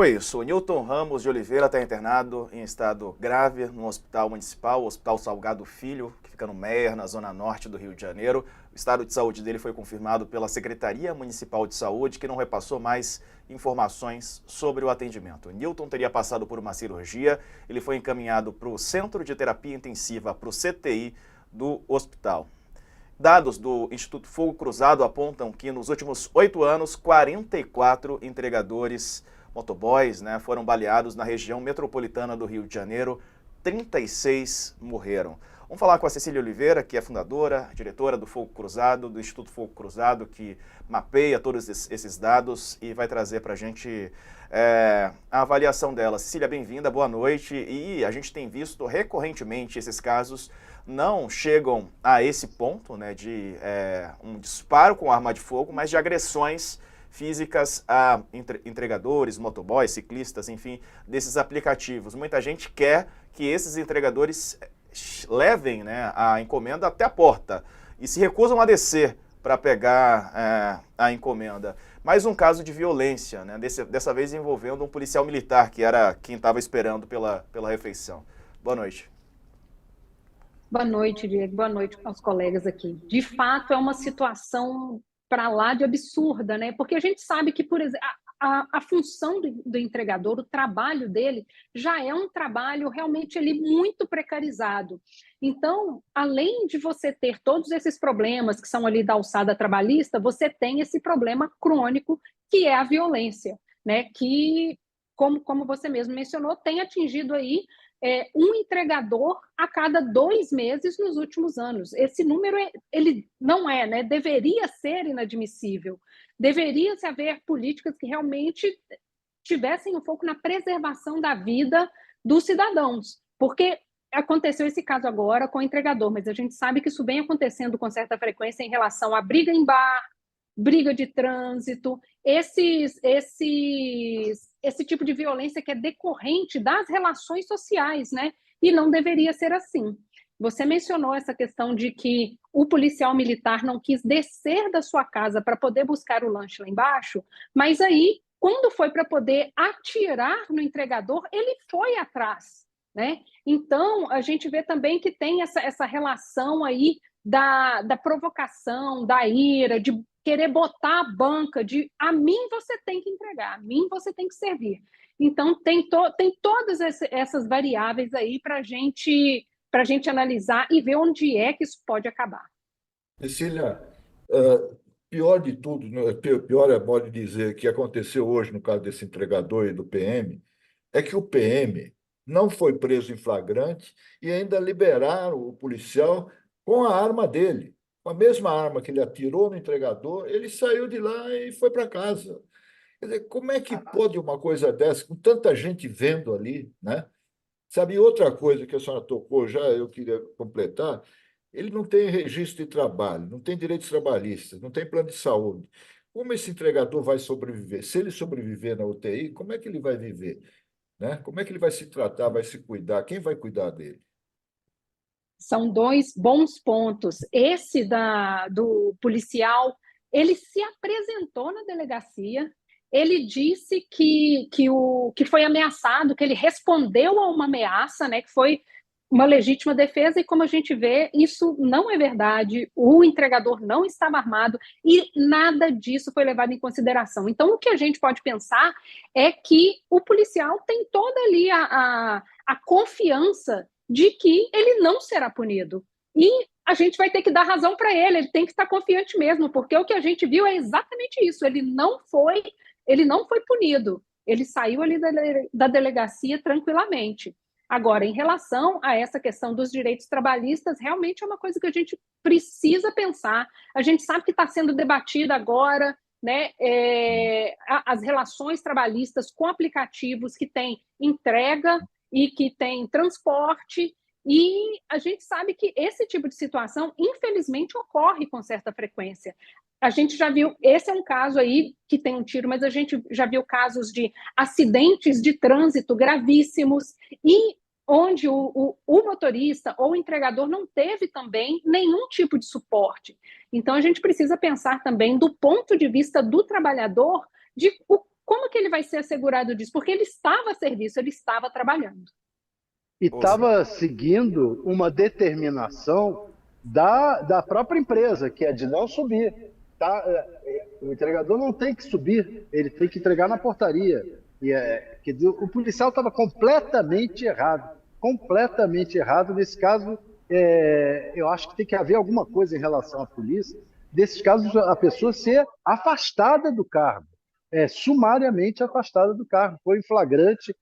Foi isso. O Newton Ramos de Oliveira está internado em estado grave no hospital municipal, o Hospital Salgado Filho, que fica no Meier, na zona norte do Rio de Janeiro. O estado de saúde dele foi confirmado pela Secretaria Municipal de Saúde, que não repassou mais informações sobre o atendimento. O Newton teria passado por uma cirurgia, ele foi encaminhado para o Centro de Terapia Intensiva, para o CTI do hospital. Dados do Instituto Fogo Cruzado apontam que nos últimos 8 anos, 44 entregadores motoboys, foram baleados na região metropolitana do Rio de Janeiro, 36 morreram. Vamos falar com a Cecília Oliveira, que é fundadora, diretora do Fogo Cruzado, do Instituto Fogo Cruzado, que mapeia todos esses dados e vai trazer para a gente a avaliação dela. Cecília, bem-vinda, boa noite. E a gente tem visto recorrentemente esses casos não chegam a esse ponto, de um disparo com arma de fogo, mas de agressões físicas a entregadores, motoboys, ciclistas, enfim, desses aplicativos. Muita gente quer que esses entregadores levem a encomenda até a porta e se recusam a descer para pegar a encomenda. Mais um caso de violência, dessa vez envolvendo um policial militar, que era quem estava esperando pela refeição. Boa noite. Boa noite, Diego. Boa noite aos colegas aqui. De fato, é uma situação para lá de absurda, Porque a gente sabe que, por exemplo, a função do entregador, o trabalho dele, já é um trabalho realmente muito precarizado. Então, além de você ter todos esses problemas que são ali da alçada trabalhista, você tem esse problema crônico, que é a violência, Que, como você mesmo mencionou, tem atingido aí um entregador a cada 2 meses nos últimos anos. Esse número, ele não deveria ser inadmissível. Deveria-se haver políticas que realmente tivessem o foco na preservação da vida dos cidadãos, porque aconteceu esse caso agora com o entregador, mas a gente sabe que isso vem acontecendo com certa frequência em relação à briga em bar, briga de trânsito, esse tipo de violência que é decorrente das relações sociais, E não deveria ser assim. Você mencionou essa questão de que o policial militar não quis descer da sua casa para poder buscar o lanche lá embaixo, mas aí, quando foi para poder atirar no entregador, ele foi atrás, Então, a gente vê também que tem essa relação aí da provocação, da ira, de querer botar a banca de a mim você tem que entregar, a mim você tem que servir. Então, tem todas essas variáveis aí para a gente analisar e ver onde é que isso pode acabar. Cecília, pior de tudo, pior é modo de dizer, que aconteceu hoje no caso desse entregador e do PM, é que o PM não foi preso em flagrante e ainda liberaram o policial com a arma dele. Com a mesma arma que ele atirou no entregador, ele saiu de lá e foi para casa. Quer dizer, como é que pode uma coisa dessa, com tanta gente vendo ali, Sabe, outra coisa que a senhora tocou já, eu queria completar, ele não tem registro de trabalho, não tem direitos trabalhistas, não tem plano de saúde. Como esse entregador vai sobreviver? Se ele sobreviver na UTI, como é que ele vai viver? Como é que ele vai se tratar, vai se cuidar? Quem vai cuidar dele? São 2 bons pontos. Esse do policial, ele se apresentou na delegacia, ele disse que foi ameaçado, que ele respondeu a uma ameaça, que foi uma legítima defesa, e como a gente vê, isso não é verdade, o entregador não estava armado e nada disso foi levado em consideração. Então, o que a gente pode pensar é que o policial tem toda ali a confiança de que ele não será punido. E a gente vai ter que dar razão para ele tem que estar confiante mesmo, porque o que a gente viu é exatamente isso, ele não foi punido, ele saiu ali da delegacia tranquilamente. Agora, em relação a essa questão dos direitos trabalhistas, realmente é uma coisa que a gente precisa pensar. A gente sabe que está sendo debatida agora, as relações trabalhistas com aplicativos que têm entrega e que têm transporte, e a gente sabe que esse tipo de situação, infelizmente, ocorre com certa frequência. A gente já viu, esse é um caso aí que tem um tiro, mas a gente já viu casos de acidentes de trânsito gravíssimos e onde o motorista ou o entregador não teve também nenhum tipo de suporte. Então, a gente precisa pensar também do ponto de vista do trabalhador, de como que ele vai ser assegurado disso? Porque ele estava a serviço, ele estava trabalhando. E estava seguindo uma determinação da própria empresa, que é de não subir. Tá? O entregador não tem que subir, ele tem que entregar na portaria. Quer dizer, o policial estava completamente errado. Nesse caso, eu acho que tem que haver alguma coisa em relação à polícia. Nesses casos, a pessoa ser afastada do cargo, sumariamente afastada do cargo. Foi em flagrante,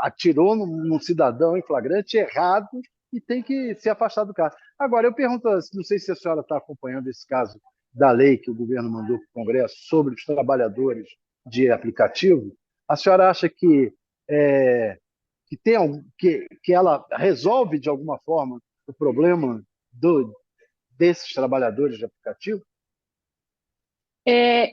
atirou num cidadão em flagrante errado e tem que ser afastado do cargo. Agora, eu pergunto, não sei se a senhora está acompanhando esse caso da lei que o governo mandou para o Congresso sobre os trabalhadores de aplicativo. A senhora acha que ela resolve de alguma forma o problema desses trabalhadores de aplicativo?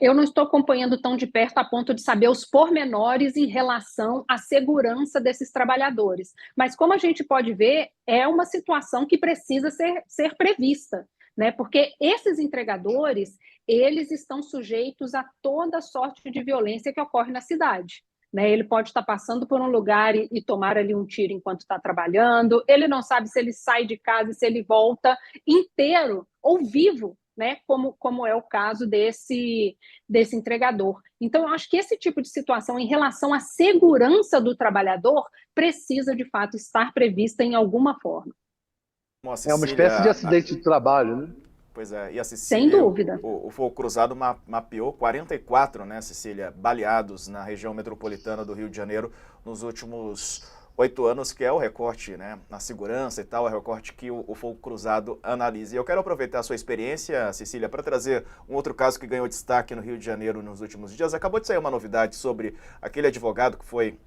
Eu não estou acompanhando tão de perto a ponto de saber os pormenores em relação à segurança desses trabalhadores. Mas, como a gente pode ver, é uma situação que precisa ser prevista, né? Porque esses entregadores, eles estão sujeitos a toda sorte de violência que ocorre na cidade. Né? Ele pode estar passando por um lugar e tomar ali um tiro enquanto está trabalhando, ele não sabe se ele sai de casa e se ele volta inteiro ou vivo, né? Como é o caso desse entregador. Então, eu acho que esse tipo de situação em relação à segurança do trabalhador precisa, de fato, estar prevista em alguma forma. É uma espécie de acidente de trabalho, né? Pois é, e a Cecília, sem dúvida. O Fogo Cruzado mapeou 44, né, Cecília, baleados na região metropolitana do Rio de Janeiro nos últimos 8 anos, que é o recorte, né, na segurança e tal, é o recorte que o Fogo Cruzado analisa. E eu quero aproveitar a sua experiência, Cecília, para trazer um outro caso que ganhou destaque no Rio de Janeiro nos últimos dias. Acabou de sair uma novidade sobre aquele advogado que foi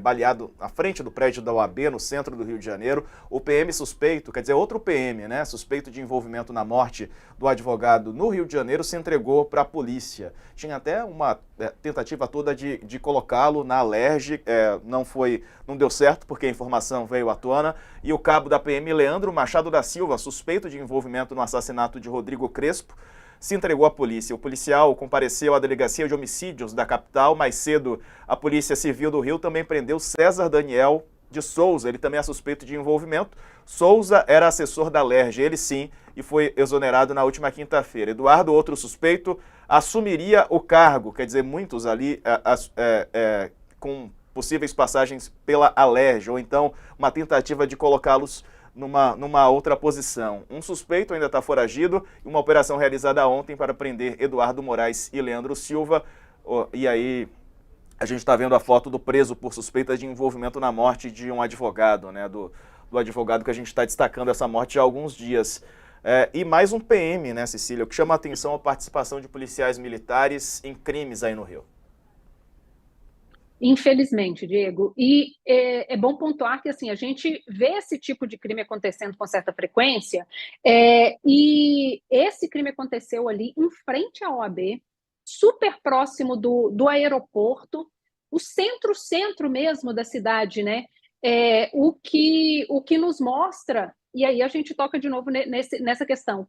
baleado à frente do prédio da OAB, no centro do Rio de Janeiro. O PM suspeito, quer dizer, outro PM, né, suspeito de envolvimento na morte do advogado no Rio de Janeiro, se entregou para a polícia. Tinha até uma tentativa toda de colocá-lo na Alerj, não deu certo, porque a informação veio à tona, e o cabo da PM, Leandro Machado da Silva, suspeito de envolvimento no assassinato de Rodrigo Crespo, se entregou à polícia. O policial compareceu à delegacia de homicídios da capital. Mais cedo, a Polícia Civil do Rio também prendeu César Daniel de Souza, ele também é suspeito de envolvimento. Souza era assessor da Alerj, ele sim, e foi exonerado na última quinta-feira. Eduardo, outro suspeito, assumiria o cargo, quer dizer, muitos ali com possíveis passagens pela Alerj, ou então uma tentativa de colocá-los numa outra posição. Um suspeito ainda está foragido, e uma operação realizada ontem para prender Eduardo Moraes e Leandro Silva. E aí a gente está vendo a foto do preso por suspeita de envolvimento na morte de um advogado, né, do advogado que a gente está destacando essa morte há alguns dias. E mais um PM, né, Cecília, o que chama a atenção é a participação de policiais militares em crimes aí no Rio. Infelizmente, Diego. E é bom pontuar que assim, a gente vê esse tipo de crime acontecendo com certa frequência, e esse crime aconteceu ali em frente à OAB, super próximo do aeroporto, o centro mesmo da cidade, né? O que nos mostra, e aí a gente toca de novo nessa questão,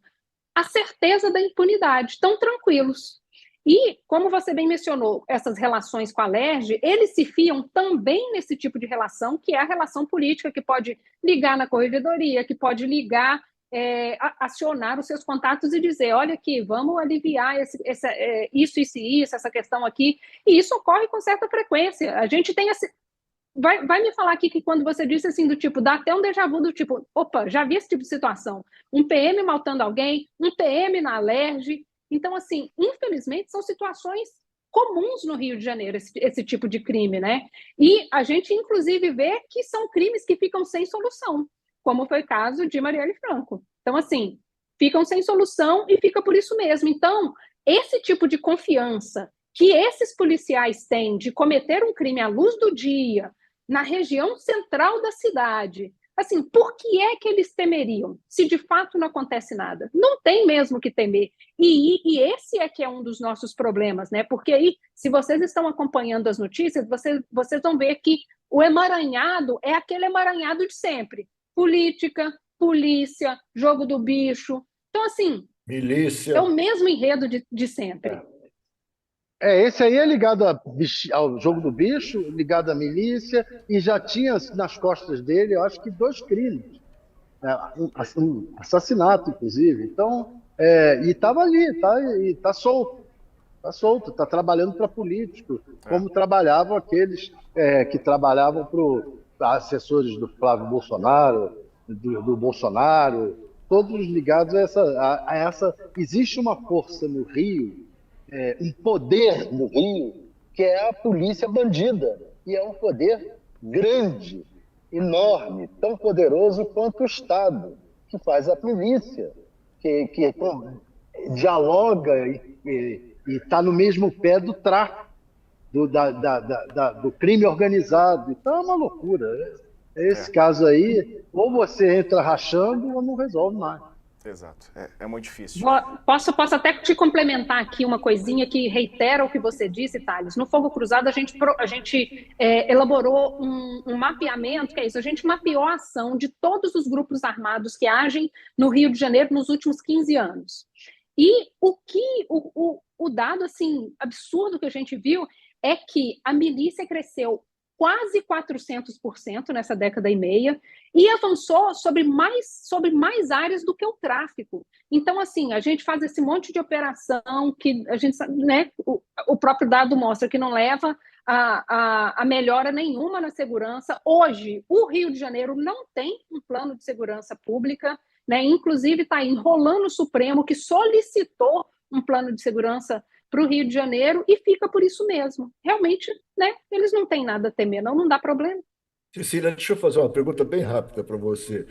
a certeza da impunidade, tão tranquilos. E, como você bem mencionou, essas relações com a Alerj, eles se fiam também nesse tipo de relação, que é a relação política, que pode ligar na corregedoria, que pode ligar, acionar os seus contatos e dizer, olha aqui, vamos aliviar isso, essa questão aqui. E isso ocorre com certa frequência. A gente tem Vai me falar aqui que quando você disse assim, do tipo, dá até um déjà vu do tipo, opa, já vi esse tipo de situação. Um PM maltando alguém, um PM na Alerj. Então, assim, infelizmente, são situações comuns no Rio de Janeiro, esse tipo de crime, né? E a gente, inclusive, vê que são crimes que ficam sem solução, como foi o caso de Marielle Franco. Então, assim, ficam sem solução e fica por isso mesmo. Então, esse tipo de confiança que esses policiais têm de cometer um crime à luz do dia, na região central da cidade, assim, por que é que eles temeriam, se de fato não acontece nada? Não tem mesmo que temer. E esse é que é um dos nossos problemas, né? Porque aí, se vocês estão acompanhando as notícias, vocês vão ver que o emaranhado é aquele emaranhado de sempre. Política, polícia, jogo do bicho. Então, assim, milícia. é o mesmo enredo de sempre. Esse aí é ligado ao jogo do bicho, ligado à milícia, e já tinha nas costas dele, eu acho que 2 crimes. Um assassinato, inclusive. Então, e estava ali, tá solto. Está solto, está trabalhando para político, como trabalhavam aqueles que trabalhavam para assessores do Flávio Bolsonaro, do Bolsonaro, todos ligados a essa. Existe uma força no Rio, um poder no Rio, que é a polícia bandida. E é um poder grande, enorme, tão poderoso quanto o Estado, que faz a polícia, que dialoga e está no mesmo pé do tráfico, do crime organizado. Então é uma loucura. Esse caso aí, ou você entra rachando ou não resolve mais. Exato, é muito difícil. Posso até te complementar aqui uma coisinha que reitera o que você disse, Thales. No Fogo Cruzado, a gente elaborou um mapeamento, que é isso, a gente mapeou a ação de todos os grupos armados que agem no Rio de Janeiro nos últimos 15 anos. E o dado assim, absurdo que a gente viu é que a milícia cresceu quase 400% nessa década e meia e avançou sobre mais áreas do que o tráfico. Então, assim, a gente faz esse monte de operação que a gente sabe, né, o próprio dado mostra que não leva a melhora nenhuma na segurança. Hoje, o Rio de Janeiro não tem um plano de segurança pública, né? Inclusive está enrolando o Supremo, que solicitou um plano de segurança para o Rio de Janeiro e fica por isso mesmo. Realmente, né, eles não têm nada a temer, não dá problema. Cecília, deixa eu fazer uma pergunta bem rápida para você.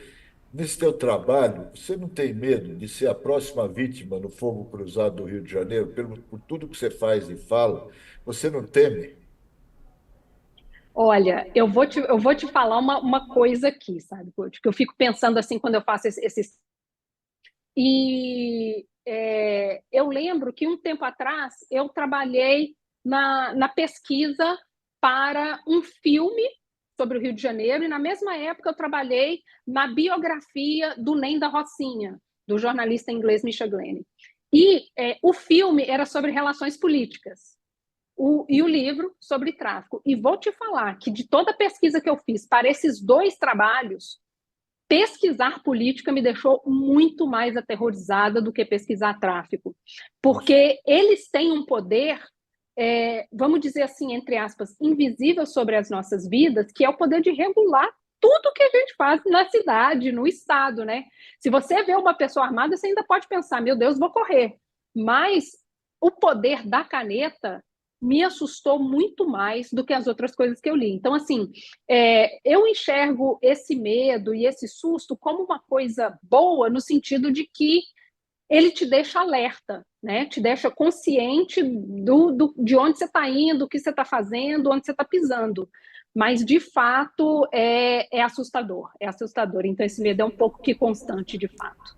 Nesse teu trabalho, você não tem medo de ser a próxima vítima no fogo cruzado do Rio de Janeiro, por tudo que você faz e fala? Você não teme? Olha, eu vou te falar uma coisa aqui, sabe, que eu fico pensando assim quando eu faço esses. E eu lembro que um tempo atrás eu trabalhei na pesquisa para um filme sobre o Rio de Janeiro, e na mesma época eu trabalhei na biografia do Ney da Rocinha, do jornalista inglês Misha Glenny. E o filme era sobre relações políticas, e o livro sobre tráfico. E vou te falar que de toda a pesquisa que eu fiz para esses 2 trabalhos, pesquisar política me deixou muito mais aterrorizada do que pesquisar tráfico, porque eles têm um poder, vamos dizer assim, entre aspas, invisível sobre as nossas vidas, que é o poder de regular tudo que a gente faz na cidade, no estado, né? Se você vê uma pessoa armada, você ainda pode pensar, meu Deus, vou correr. Mas o poder da caneta me assustou muito mais do que as outras coisas que eu li. Então, assim, eu enxergo esse medo e esse susto como uma coisa boa, no sentido de que ele te deixa alerta, né? Te deixa consciente de onde você está indo, o que você está fazendo, onde você está pisando. Mas, de fato, é assustador. É assustador. Então, esse medo é um pouco que constante, de fato.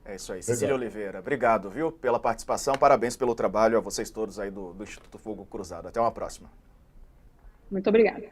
É isso aí. Cecília Oliveira, obrigado, viu, pela participação. Parabéns pelo trabalho a vocês todos aí do Instituto Fogo Cruzado. Até uma próxima. Muito obrigada.